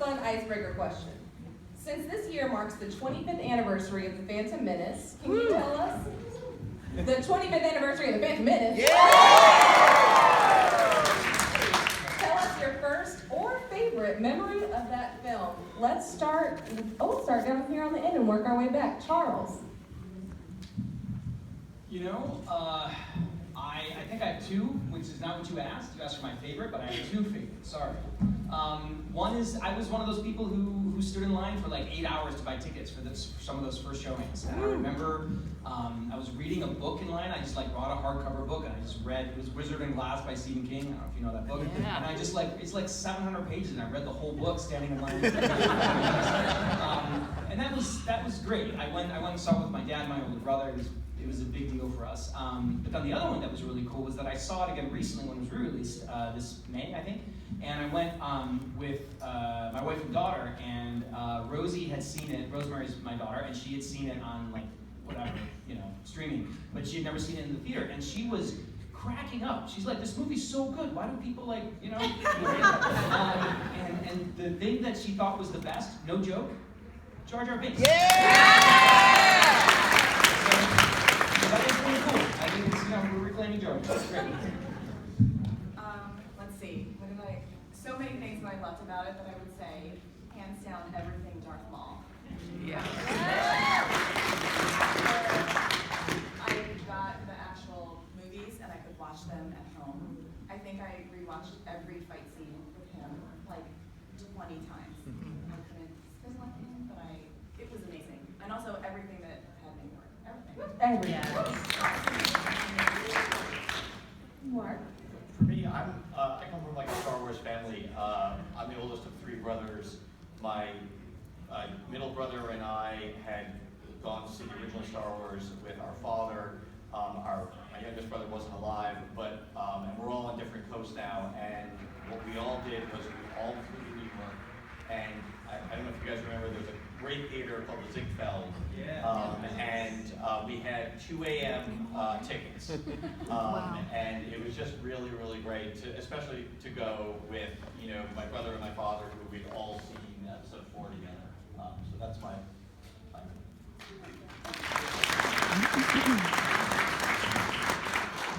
fun icebreaker question. Since this year marks the 25th anniversary of the Phantom Menace, can you tell us the 25th anniversary of the Phantom Menace? Yeah! Tell us your first or favorite memory of that film. Let's start down here on the end and work our way back. Charles. You know, I think I have two, which is not what you asked. You asked for my favorite, but I have two favorites, sorry. One is, I was one of those people who stood in line for like 8 hours to buy tickets for some of those first showings. And I remember I was reading a book in line. I just like bought a hardcover book and I just read, it was Wizard and Glass by Stephen King. I don't know if you know that book. Yeah. And I just like, it's like 700 pages and I read the whole book standing in line. And that was great. I went and saw it with my dad and my older brother. It was a big deal for us. But then the other one that was really cool was that I saw it again recently when it was re-released this May, I think. And I went with my wife and daughter, and Rosie had seen it. Rosemary's my daughter, and she had seen it on like whatever, streaming. But she had never seen it in the theater, and she was cracking up. She's like, "This movie's so good. Why do people like, and the thing that she thought was the best, no joke, Jar Jar Binks. Yeah! That was really cool. I think it's, we're reclaiming Jar Jar. It's great. Let's see. So many things that I loved about it that I would say, hands down, everything Darth Maul. Yeah. I got the actual movies and I could watch them at home. I think I rewatched every fight scene with him like 20 times. I couldn't spend one thing, but it was amazing. And also everything that had me work. Everything. Mark? For me, I come from like a Star Wars family. I'm the oldest of three brothers. My middle brother and I had gone to see the original Star Wars with our father. My youngest brother wasn't alive, but and we're all on different coasts now. And what we all did was we all flew to New York. And I don't know if you guys remember, there was a great theater called the Ziegfeld. Yeah. And we had 2 a.m. tickets. Wow. And it was just really, really great, especially to go with, my brother and my father, who we'd all seen episode 4 together. So that's my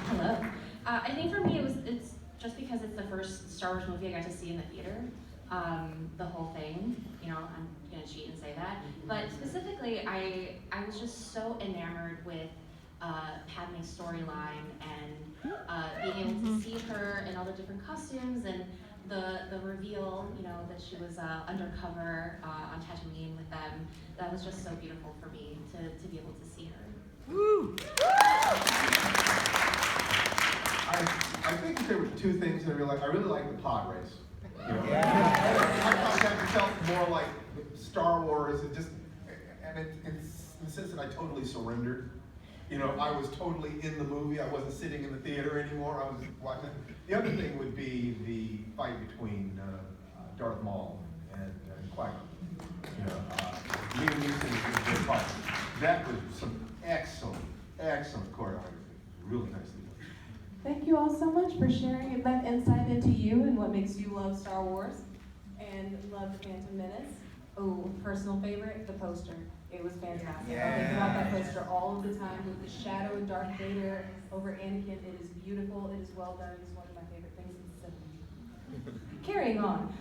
Hello. I think for me it's just because it's the first Star Wars movie I got to see in the theater. The whole thing, I'm gonna cheat and say that. But specifically, I was just so enamored with Padme's storyline and being able to see her in all the different costumes and the reveal, that she was undercover on Tatooine with them. That was just so beautiful for me to be able to see her. Woo! I think that there were two things that I really like the pod race. I thought that felt more like Star Wars, and it's in the sense that I totally surrendered. I was totally in the movie. I wasn't sitting in the theater anymore. I was watching. The other thing would be the fight between Darth Maul and Qui-Gon. Liam Neeson was a good fight. That was some excellent choreography. Really nicely done. Thank you all so much for sharing that insight into you and what makes you love Star Wars and love the Phantom Menace. Oh, personal favorite, the poster. It was fantastic. I think about that poster all of the time with the shadow of Darth Vader over Anakin. It is beautiful. It is well done. It is one of my favorite things in the cinema. Carrying on.